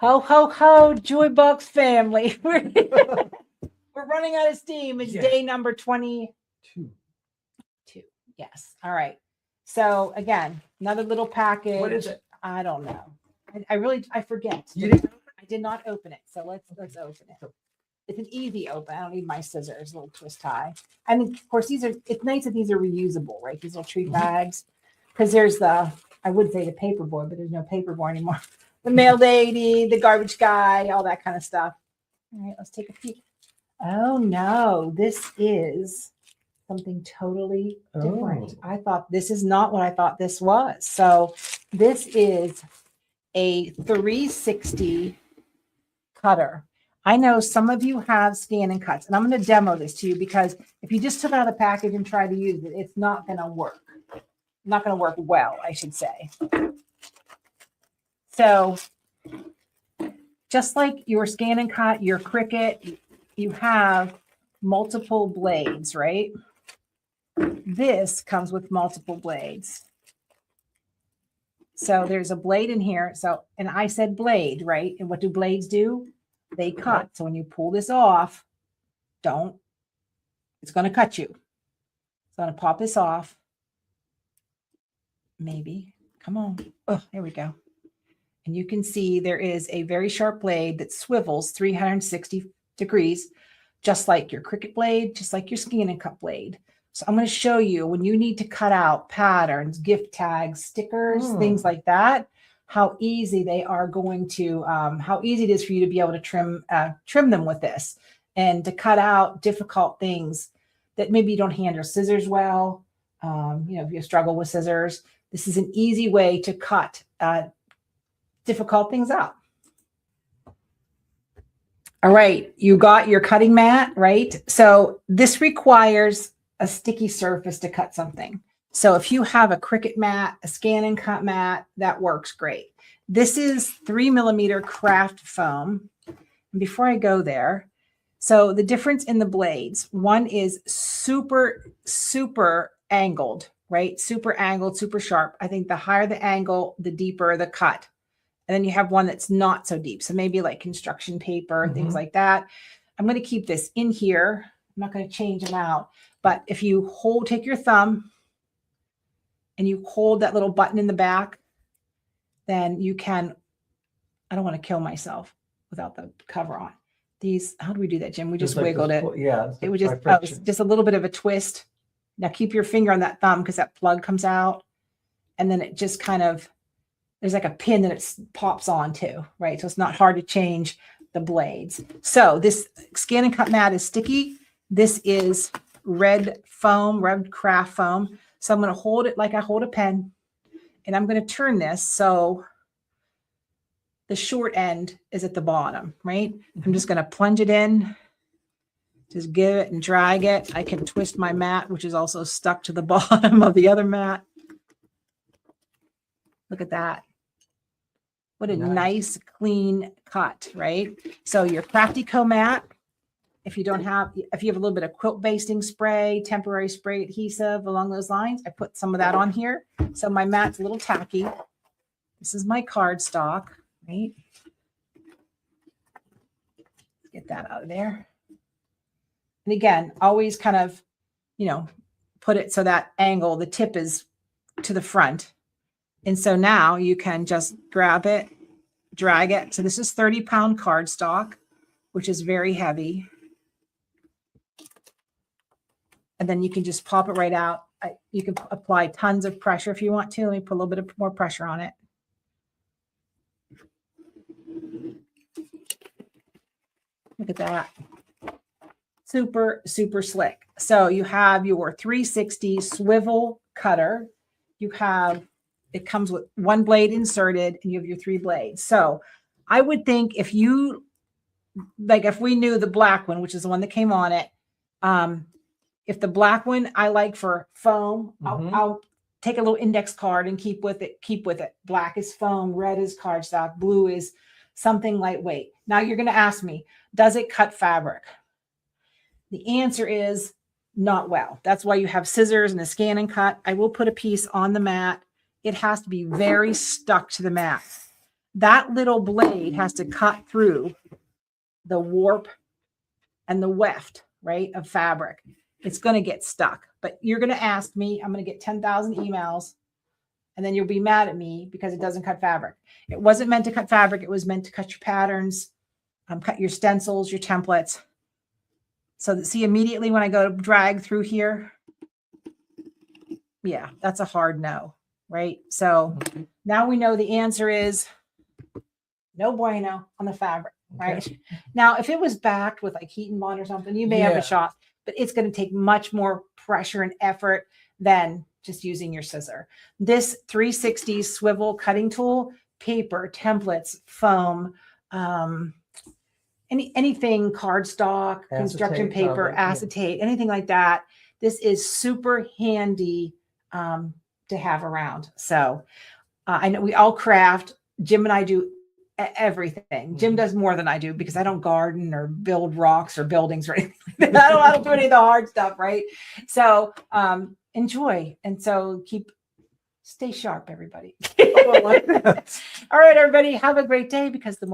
Ho, ho, ho, Joy Box family. We're running out of steam. It's day number 22. Yes. All right. So again, another little package. What is it? I don't know. I forget. I did not open it. So let's open it. It's an easy open. I don't need my scissors, a little twist tie. I mean, of course, it's nice that these are reusable, right? These little treat bags. Because there's I would say the paper boy, but there's no paper boy anymore. The mail lady, the garbage guy, all that kind of stuff. All right, let's take a peek. Oh no, this is something totally different. I thought this is not what I thought this was. So this is a 360 cutter. I know some of you have scan and cuts, and I'm going to demo this to you because if you just took it out of the package and tried to use it, it's not going to work. Not going to work well, I should say. So just like your scan and cut, your Cricut, you have multiple blades, right? This comes with multiple blades. So there's a blade in here. So, and I said blade, right? And what do blades do? They cut. So when you pull this off, it's going to cut you. So I'm going to pop this off. Maybe. Come on. Oh, there we go. And you can see there is a very sharp blade that swivels 360 degrees, just like your Cricut blade, just like your scan and cut blade. So I'm going to show you when you need to cut out patterns, gift tags, stickers, things like that, how easy they are going to, how easy it is for you to be able to trim them with this and to cut out difficult things that maybe you don't handle scissors well. If you struggle with scissors, this is an easy way to cut difficult things out. All right, you got your cutting mat, right? So this requires a sticky surface to cut something. So if you have a Cricut mat, a scan and cut mat, that works great. This is 3mm craft foam. And before I go there, so the difference in the blades, one is super, super angled, right? Super angled, super sharp. I think the higher the angle, the deeper the cut. And then you have one that's not so deep. So maybe like construction paper, things like that. I'm going to keep this in here. I'm not going to change them out. But if you take your thumb and you hold that little button in the back, then you can, I don't want to kill myself without the cover on. These, how do we do that, Jim? We just wiggled it. Yeah. It was just a little bit of a twist. Now keep your finger on that thumb because that plug comes out. And then it just kind of, there's like a pin that it pops on too, right? So it's not hard to change the blades. So this scan and cut mat is sticky. This is red foam, red craft foam. So I'm going to hold it like I hold a pen, and I'm going to turn this so the short end is at the bottom, right? I'm just going to plunge it in, just give it and drag it. I can twist my mat, which is also stuck to the bottom of the other mat. Look at that. What a nice clean cut, right? So your Crafty-Co mat, if you have a little bit of quilt basting spray, temporary spray adhesive along those lines, I put some of that on here. So my mat's a little tacky. This is my cardstock, right? Get that out of there. And again, always kind of, put it so that angle, the tip is to the front. And so now you can just grab it, drag it. So this is 30-pound cardstock, which is very heavy. And then you can just pop it right out. You can apply tons of pressure if you want to. Let me put a little bit of more pressure on it. Look at that. Super, super slick. So you have your 360 swivel cutter. It comes with one blade inserted and you have your 3 blades. So I would think if we knew the black one, which is the one that came on it, if the black one I like for foam, I'll take a little index card and keep with it. Black is foam, red is cardstock, blue is something lightweight. Now you're going to ask me, does it cut fabric? The answer is not well. That's why you have scissors and a scan and cut. I will put a piece on the mat. It has to be very stuck to the mat. that little blade has to cut through the warp and the weft, right, of fabric. It's going to get stuck, but you're going to ask me, I'm going to get 10,000 emails, and then you'll be mad at me because it doesn't cut fabric. It wasn't meant to cut fabric. It was meant to cut your patterns, cut your stencils, your templates. So that, see, immediately when I go to drag through here, yeah, that's a hard no, right? So now we know the answer is no bueno on the fabric, right? Okay. Now, if it was backed with like heat and bond or something, you may have a shot, but it's going to take much more pressure and effort than just using your scissor. This 360 swivel cutting tool, paper, templates, foam, anything, cardstock, acetate, construction paper, acetate, anything like that. This is super handy to have around. So I know we all craft. Jim and I do everything. Jim does more than I do because I don't garden or build rocks or buildings or anything like that. I don't do any of the hard stuff, right? So enjoy. And so stay sharp, everybody. All right, everybody, have a great day, because the more